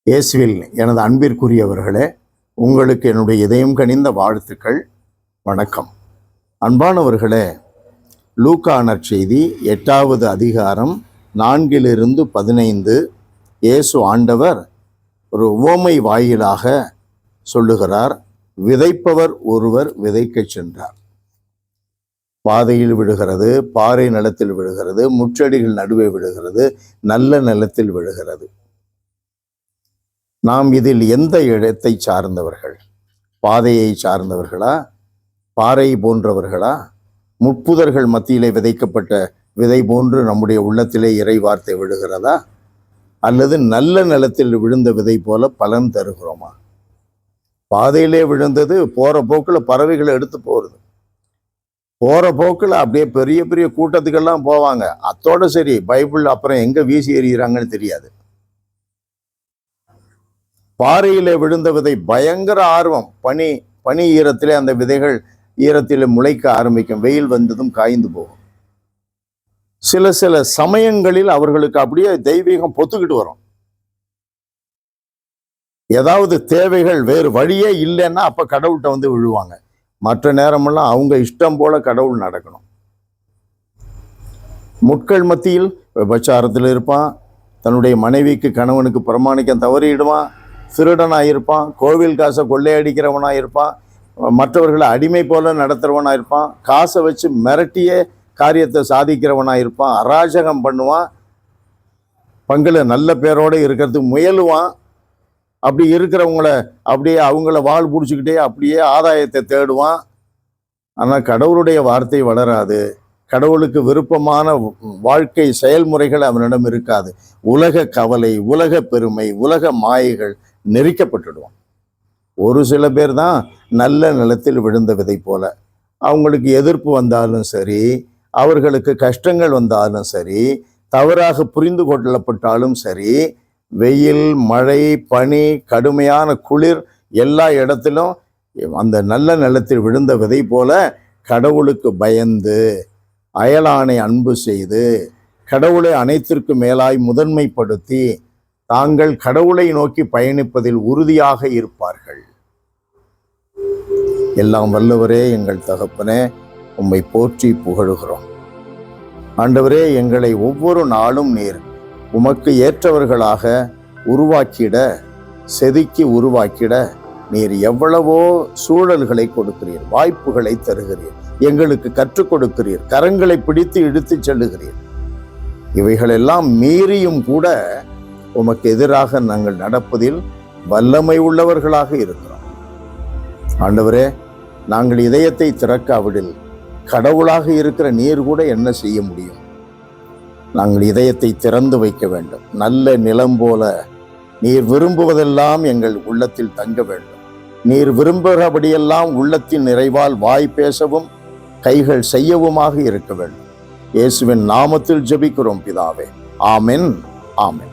இயேசுவில் எனது அன்பிற்குரியவர்களே, உங்களுக்கு என்னுடைய இதயம் கனிந்த வாழ்த்துக்கள். வணக்கம். அன்பானவர்களே, லூக்கா நற்செய்தி 8வது அதிகாரம் 4-15 இயேசு ஆண்டவர் ஒரு உவமை வாயிலாக சொல்லுகிறார். விதைப்பவர் ஒருவர் விதைக்கச் சென்றார். பாதையில் விழுகிறது, பாறை நிலத்தில் விழுகிறது, முச்செடிகள் நடுவே விழுகிறது, நல்ல நிலத்தில் விழுகிறது. நாம் இதில் எந்த இடத்தை சார்ந்தவர்கள்? பாதையை சார்ந்தவர்களா? பாறை போன்றவர்களா? முட்புதர்கள் மத்தியிலே விதைக்கப்பட்ட விதை போன்று நம்முடைய உள்ளத்திலே இறை வார்த்தை விழுகிறதா? அல்லது நல்ல நிலத்தில் விழுந்த விதை போல பலன் தருகிறோமா? பாதையிலே விழுந்தது போகிற போக்கில் பறவைகளை எடுத்து போகிறது. போகிற போக்கில் அப்படியே பெரிய பெரிய கூட்டத்துக்கெல்லாம் போவாங்க. அத்தோட சரி, பைபிள் அப்புறம் எங்கே வீசி எறிகிறாங்கன்னு தெரியாது. பாறையிலே விழுந்த விதை பயங்கர ஆர்வம். பனி ஈரத்திலே அந்த விதைகள் ஈரத்தில் முளைக்க ஆரம்பிக்கும். வெயில் வந்ததும் காய்ந்து போகும். சில சமயங்களில் அவர்களுக்கு அப்படியே தெய்வீகம் பொத்துக்கிட்டு வரும். ஏதாவது தேவைகள் வேறு வழியே இல்லைன்னா அப்ப கடவுள்கிட்ட வந்து விழுவாங்க. மற்ற நேரமெல்லாம் அவங்க இஷ்டம் போல கடவுள் நடக்கணும். முட்கள் மத்தியில் விபச்சாரத்தில் இருப்பான், தன்னுடைய மனைவிக்கு கணவனுக்கு பிரமாணிக்கம் தவறிடுவான், திருடனாக இருப்பான், கோவில் காசை கொள்ளையடிக்கிறவனாக இருப்பான், மற்றவர்களை அடிமை போல நடத்துகிறவனாக இருப்பான், காசை வச்சு மிரட்டியே காரியத்தை சாதிக்கிறவனாக இருப்பான், அராஜகம் பண்ணுவான், பங்குல நல்ல பேரோடு இருக்கிறதுக்கு முயலுவான். அப்படி இருக்கிறவங்கள அப்படியே அவங்கள வாள் பிடிச்சிக்கிட்டே அப்படியே ஆதாயத்தை தேடுவான். ஆனால் கடவுளுடைய வார்த்தை வளராது. கடவுளுக்கு விருப்பமான வாழ்க்கை செயல்முறைகள் அவனிடம் இருக்காது. உலக கவலை, உலக பெருமை, உலக மாயைகள் நெரிக்கப்பட்டுடுவான். ஒரு சில பேர் தான் நல்ல நிலத்தில் விழுந்த விதை போல. அவங்களுக்கு எதிர்ப்பு வந்தாலும் சரி, அவர்களுக்கு கஷ்டங்கள் வந்தாலும் சரி, தவறாக புரிந்து கொள்ளப்பட்டாலும் சரி, வெயில், மழை, பனி, கடுமையான குளிர் எல்லா இடத்திலும் அந்த நல்ல நிலத்தில் விழுந்த விதை போல கடவுளுக்கு பயந்து, அயலானை அன்பு செய்து, கடவுளை அனைத்திற்கு மேலாய் முதன்மைப்படுத்தி தாங்கள் கடவுளை நோக்கி பயணிப்பதில் உறுதியாக இருப்பார்கள். எல்லாம் வல்லவரே, எங்கள் தகப்பனே, உம்மை போற்றி புகழுகிறோம். ஆண்டவரே, எங்களை ஒவ்வொரு நாளும் நீர் உமக்கு ஏற்றவர்களாக உருவாக்கிட, செதுக்கி உருவாக்கிட நீர் எவ்வளவோ சூழல்களை கொடுக்கிறீர், வாய்ப்புகளை தருகிறீர், எங்களுக்கு கற்றுக் கொடுக்கிறீர், கரங்களை பிடித்து இழுத்துச் செல்லுகிறீர். இவைகளெல்லாம் மீறியும் கூட உமக்கு எதிராக நாங்கள் நடப்பதில் வல்லமை உள்ளவர்களாக இருக்கிறோம். ஆண்டவரே, நாங்கள் இதயத்தை திறக்காவிடில் கடவுளாக இருக்கிற நீர் கூட என்ன செய்ய முடியும்? நாங்கள் இதயத்தை திறந்து வைக்க வேண்டும். நல்ல நிலம் போல நீர் விரும்புவதெல்லாம் எங்கள் உள்ளத்தில் தங்க வேண்டும். நீர் விரும்புகிறபடியெல்லாம் உள்ளத்தின் நிறைவால் வாய் பேசவும் கைகள் செய்யவுமாக இருக்க வேண்டும். இயேசுவின் நாமத்தில் ஜெபிக்கிறோம் பிதாவே. ஆமென், ஆமென்.